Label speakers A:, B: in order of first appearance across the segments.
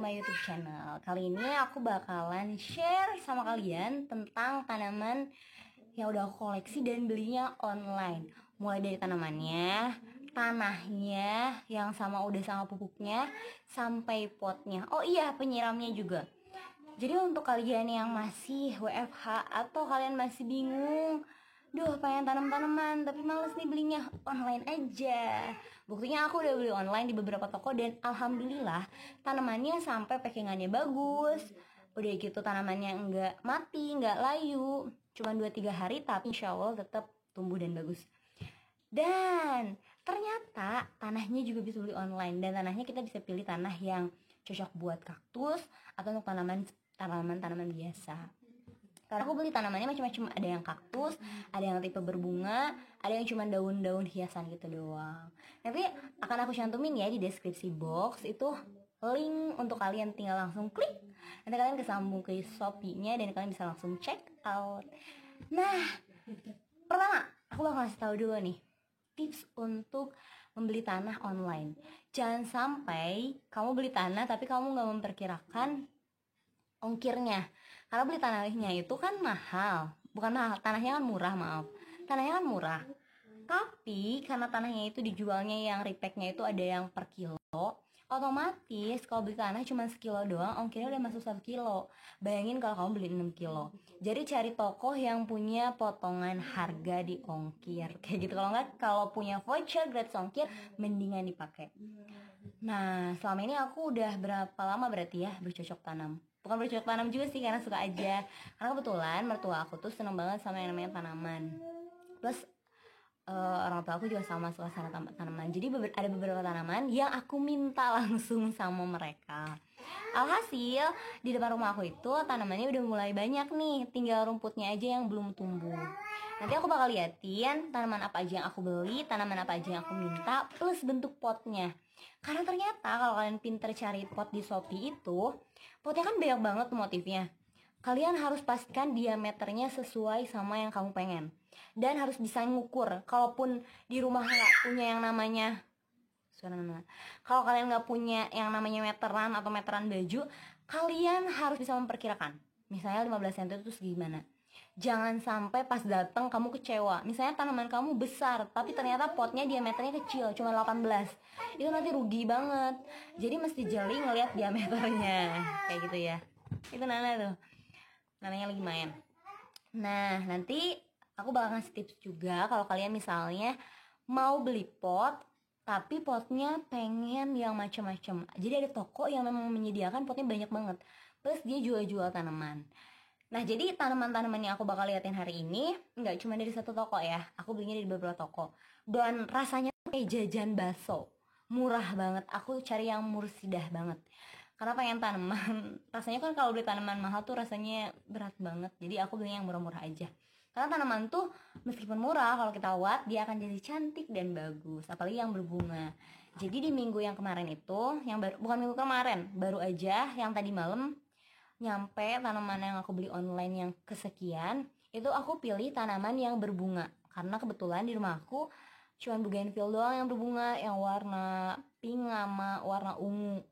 A: my YouTube channel. Kali ini aku bakalan share sama kalian tentang tanaman yang udah aku koleksi dan belinya online. Mulai dari tanamannya, tanahnya yang udah sama pupuknya, sampai potnya. Oh iya, penyiramnya juga. Jadi untuk kalian yang masih WFH atau kalian masih bingung, pengen tanam tanaman tapi males nih belinya, online aja. Buktinya aku udah beli online di beberapa toko dan alhamdulillah tanamannya sampai packingannya bagus. Udah gitu tanamannya enggak mati, enggak layu, cuma 2-3 hari tapi insya Allah tetap tumbuh dan bagus. Dan ternyata tanahnya juga bisa beli online, dan tanahnya kita bisa pilih tanah yang cocok buat kaktus atau untuk tanaman biasa. Karena aku beli tanamannya macam-macam, ada yang kaktus, ada yang tipe berbunga, ada yang cuma daun-daun hiasan gitu doang. Nanti akan aku cantumin ya di deskripsi box itu link untuk kalian, tinggal langsung klik. Nanti kalian kesambung ke Shopee-nya dan kalian bisa langsung check out. Nah, pertama aku bakal kasih tahu dulu nih tips untuk membeli tanah online. Jangan sampai kamu beli tanah tapi kamu nggak memperkirakan ongkirnya. Karena beli tanahnya itu kan mahal. Bukan mahal, tanahnya kan murah, maaf. Tanahnya kan murah. Tapi karena tanahnya itu dijualnya yang repacknya itu ada yang per kilo, otomatis kalau beli tanah cuma sekilo doang, ongkirnya udah masuk 1 kilo. Bayangin kalau kamu beli 6 kilo. Jadi cari toko yang punya potongan harga di ongkir kayak gitu. Kalau punya voucher gratis ongkir, mendingan dipakai. Nah, selama ini aku udah berapa lama berarti ya bercocok tanam. Bukan bercocok tanam juga sih, karena suka aja. Karena kebetulan mertua aku tuh seneng banget sama yang namanya tanaman. Plus orang tua aku juga sama suka sama tanaman. Jadi ada beberapa tanaman yang aku minta langsung sama mereka. Alhasil di depan rumah aku itu tanamannya udah mulai banyak nih, tinggal rumputnya aja yang belum tumbuh. Nanti aku bakal liatin tanaman apa aja yang aku beli, tanaman apa aja yang aku minta, plus bentuk potnya. Karena ternyata kalau kalian pinter cari pot di Shopee itu, potnya kan banyak banget tuh motifnya. Kalian harus pastikan diameternya sesuai sama yang kamu pengen. Dan harus bisa ngukur. Kalaupun di rumah nggak punya yang namanya, kalau kalian nggak punya yang namanya meteran atau meteran baju, kalian harus bisa memperkirakan. Misalnya 15 cm itu segimana. Jangan sampai pas datang kamu kecewa. Misalnya tanaman kamu besar tapi ternyata potnya diameternya kecil, cuma 18. Itu nanti rugi banget. Jadi mesti jeli ngeliat diameternya. Kayak gitu ya. Itu Nana tuh. Nananya lagi main. Nah, nanti aku bakal ngasih tips juga kalau kalian misalnya mau beli pot tapi potnya pengen yang macam-macam. Jadi ada toko yang memang menyediakan potnya banyak banget. Plus dia jual tanaman. Nah, jadi tanaman-tanaman yang aku bakal liatin hari ini nggak cuma dari satu toko ya. Aku belinya dari beberapa toko. Dan rasanya kayak jajan bakso. Murah banget. Aku cari yang mursidah banget. Karena pengen tanaman. Rasanya kan kalau beli tanaman mahal tuh rasanya berat banget. Jadi aku beli yang murah-murah aja. Karena tanaman tuh meskipun murah, kalau kita awat dia akan jadi cantik dan bagus. Apalagi yang berbunga. Jadi di minggu yang kemarin itu, bukan minggu kemarin, baru aja yang tadi malam nyampe tanaman yang aku beli online yang kesekian. Itu aku pilih tanaman yang berbunga. Karena kebetulan di rumah aku cuma bougainville doang yang berbunga, yang warna pink sama warna ungu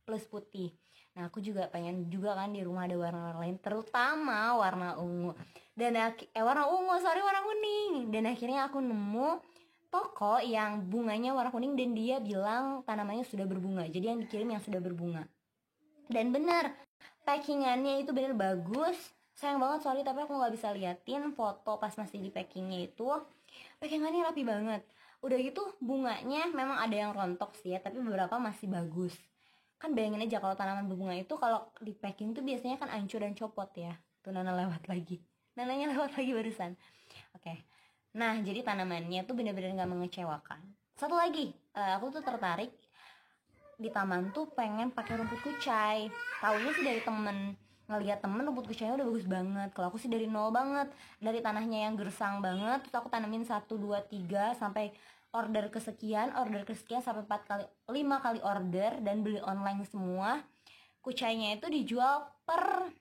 A: plus putih. Nah, aku juga pengen juga kan di rumah ada warna lain, terutama warna ungu. Warna kuning. Dan akhirnya aku nemu toko yang bunganya warna kuning dan dia bilang tanamannya sudah berbunga. Jadi yang dikirim yang sudah berbunga. Dan benar, packingannya itu bener bagus. Sayang banget sorry tapi aku nggak bisa liatin foto pas masih di packingnya itu. Packingannya rapi banget. Udah gitu bunganya memang ada yang rontok sih ya, tapi beberapa masih bagus. Kan bayangin aja kalau tanaman berbunga itu kalau di packing tuh biasanya kan hancur dan copot ya. Tuh Nananya lewat lagi barusan. Oke. Nah, jadi tanamannya tuh bener-bener gak mengecewakan. Satu lagi, aku tuh tertarik di taman tuh pengen pakai rumput kucai. Taunya sih dari temen, ngeliat temen rumput kucainya udah bagus banget. Kalau aku sih dari nol banget, dari tanahnya yang gersang banget, terus aku tanemin 1, 2, 3 sampai order kesekian sampai 4 kali 5 kali order dan beli online semua. Kucainya itu dijual per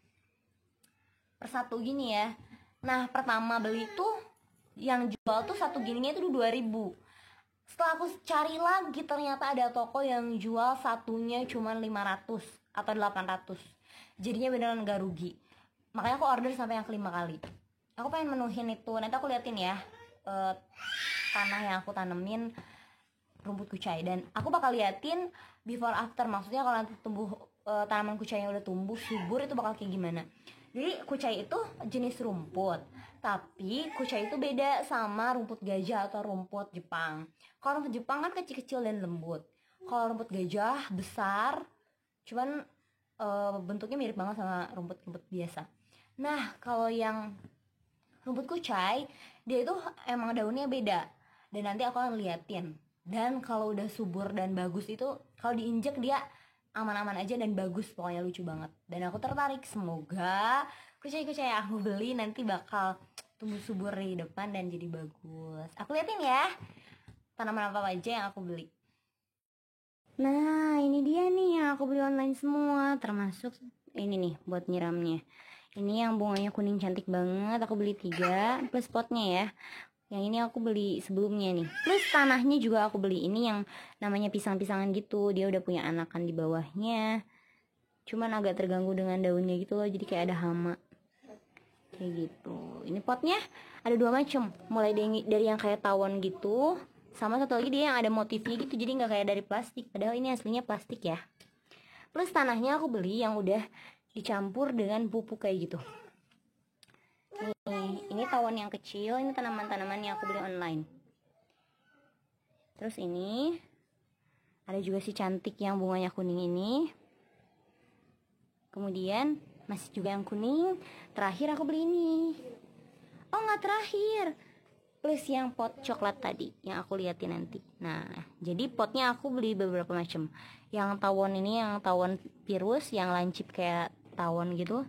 A: satu gini ya. Nah, pertama beli tuh yang jual tuh satu gininya itu 2.000. Setelah aku cari lagi, ternyata ada toko yang jual satunya cuma 500 atau 800. Jadinya beneran gak rugi. Makanya aku order sampai yang kelima kali. Aku pengen menuhin itu. Nanti aku liatin ya tanah yang aku tanemin rumput kucai, dan aku bakal liatin before after. Maksudnya kalau nanti tumbuh tanaman kucainya udah tumbuh subur, itu bakal kayak gimana. Jadi kucai itu jenis rumput, tapi kucai itu beda sama rumput gajah atau rumput Jepang. Kalau rumput Jepang kan kecil-kecil dan lembut. Kalau rumput gajah besar, cuman bentuknya mirip banget sama rumput-rumput biasa. Nah, kalau yang rumput kucai, dia itu emang daunnya beda. Dan nanti aku akan liatin. Dan kalau udah subur dan bagus itu, kalau diinjek dia aman-aman aja dan bagus, pokoknya lucu banget. Dan aku tertarik, semoga kucai-kucai yang aku beli nanti bakal tumbuh subur di depan dan jadi bagus. Aku liatin ya tanaman apa aja yang aku beli. Nah, ini dia nih yang aku beli online semua, termasuk ini nih buat nyiramnya. Ini yang bunganya kuning cantik banget, aku beli 3 plus potnya ya. Yang ini aku beli sebelumnya nih. Plus tanahnya juga aku beli. Ini yang namanya pisang-pisangan gitu. Dia udah punya anakan di bawahnya. Cuman agak terganggu dengan daunnya gitu loh. Jadi kayak ada hama. Kayak gitu. Ini potnya ada 2 macam. Mulai dari yang kayak tawon gitu. Sama satu lagi dia yang ada motifnya gitu. Jadi gak kayak dari plastik. Padahal ini aslinya plastik ya. Plus tanahnya aku beli yang udah dicampur dengan pupuk kayak gitu. Nih, ini tawon yang kecil, ini tanaman-tanaman yang aku beli online. Terus ini ada juga si cantik yang bunganya kuning ini. Kemudian masih juga yang kuning. Terakhir aku beli ini. Oh, nggak terakhir. Plus yang pot coklat tadi yang aku liatin nanti. Nah, jadi potnya aku beli beberapa macam. Yang tawon ini yang tawon virus, yang lancip kayak tawon gitu.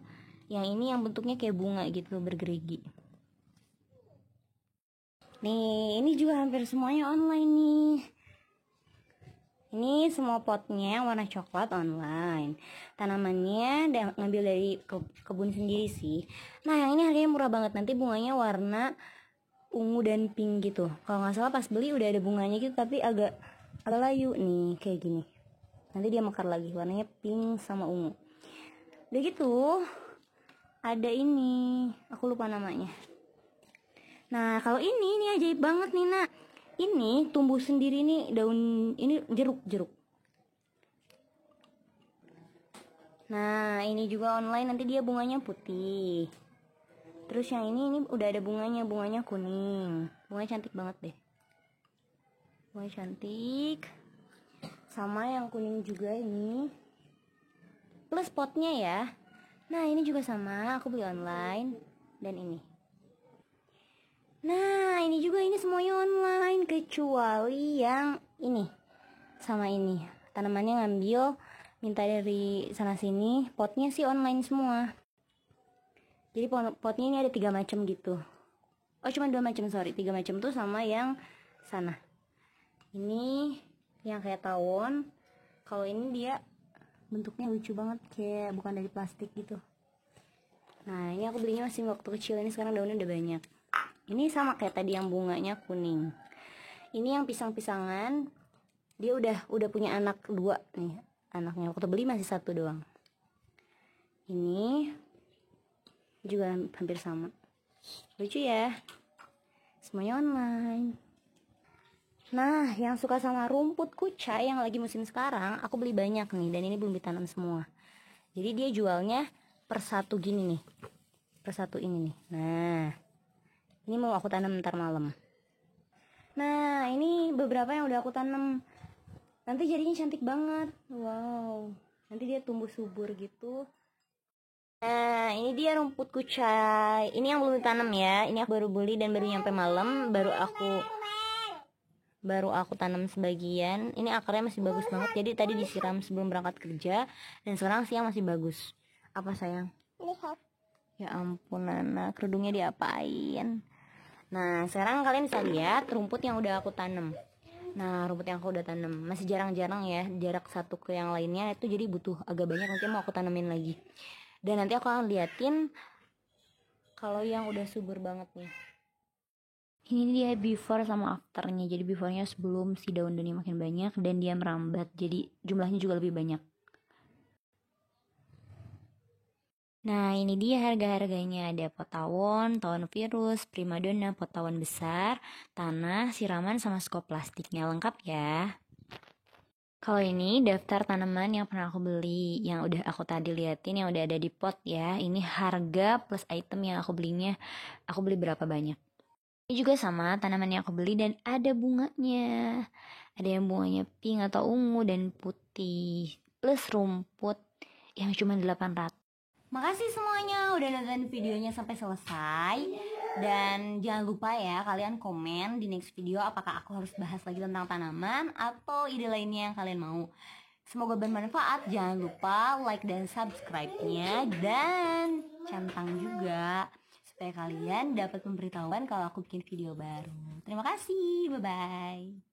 A: Yang ini yang bentuknya kayak bunga gitu, bergerigi. Nih, ini juga hampir semuanya online nih. Ini semua potnya yang warna coklat online. Tanamannya ngambil dari kebun sendiri sih. Nah, yang ini harganya murah banget. Nanti bunganya warna ungu dan pink gitu. Kalau nggak salah pas beli udah ada bunganya gitu, tapi agak layu nih kayak gini. Nanti dia mekar lagi, warnanya pink sama ungu. Udah gitu, ada ini, aku lupa namanya. Nah, kalau ini ajaib banget nih nak. Ini tumbuh sendiri nih daun, ini jeruk. Nah, ini juga online, nanti dia bunganya putih. Terus yang ini udah ada bunganya kuning. Bunganya cantik banget deh. Bunganya cantik. Sama yang kuning juga ini. Plus potnya ya. Nah, ini juga sama, aku beli online. Dan ini. Nah, ini juga, ini semuanya online kecuali yang ini sama ini. Tanamannya ngambil, minta dari sana sini. Potnya sih online semua. Jadi potnya ini ada 3 macam gitu. Oh, cuma 2 macam, sorry. 3 macam tuh sama yang sana. Ini yang kayak tawon. Kalau ini dia bentuknya lucu banget, kayak bukan dari plastik gitu. Nah, ini aku belinya masih waktu kecil, ini sekarang daunnya udah banyak. Ini sama kayak tadi yang bunganya kuning. Ini yang pisang-pisangan. Dia udah punya anak 2 nih. Anaknya waktu beli masih 1 doang. Ini juga hampir sama. Lucu ya. Semuanya online. Nah, yang suka sama rumput kucai yang lagi musim sekarang, aku beli banyak nih. Dan ini belum ditanam semua. Jadi dia jualnya per 1 gini nih. Per 1 ini nih. Nah, ini mau aku tanam ntar malam. Nah, ini beberapa yang udah aku tanam. Nanti jadinya cantik banget. Wow. Nanti dia tumbuh subur gitu. Nah, ini dia rumput kucai. Ini yang belum ditanam ya. Ini aku baru beli dan baru nyampe malam. Baru aku tanam sebagian. Ini akarnya masih bagus banget. Jadi tadi disiram sebelum berangkat kerja. Dan sekarang siang masih bagus. Apa sayang? Lihat. Ya ampun anak, kerudungnya diapain? Nah, sekarang kalian bisa lihat rumput yang udah aku tanam. Nah, rumput yang aku udah tanam masih jarang-jarang ya, jarak satu ke yang lainnya itu, jadi butuh agak banyak. Nanti mau aku tanemin lagi. Dan nanti aku akan liatin kalau yang udah subur banget nih. Ini dia before sama afternya. Jadi beforenya sebelum si daun-daunnya makin banyak dan dia merambat, jadi jumlahnya juga lebih banyak. Nah, ini dia harga-harganya. Ada pot tawon, tawon virus, primadona, pot tawon besar, tanah, siraman, sama skop plastiknya. Lengkap ya. Kalau ini daftar tanaman yang pernah aku beli, yang udah aku tadi liatin, yang udah ada di pot ya. Ini harga plus item yang aku belinya. Aku beli berapa banyak. Ini juga sama tanaman yang aku beli dan ada bunganya. Ada yang bunganya pink atau ungu dan putih. Plus rumput yang cuma 800. Makasih semuanya udah nonton videonya sampai selesai. Dan jangan lupa ya kalian komen di next video apakah aku harus bahas lagi tentang tanaman atau ide lainnya yang kalian mau. Semoga bermanfaat. Jangan lupa like dan subscribe-nya dan centang juga supaya kalian dapat pemberitahuan kalau aku bikin video baru. Terima kasih. Bye bye.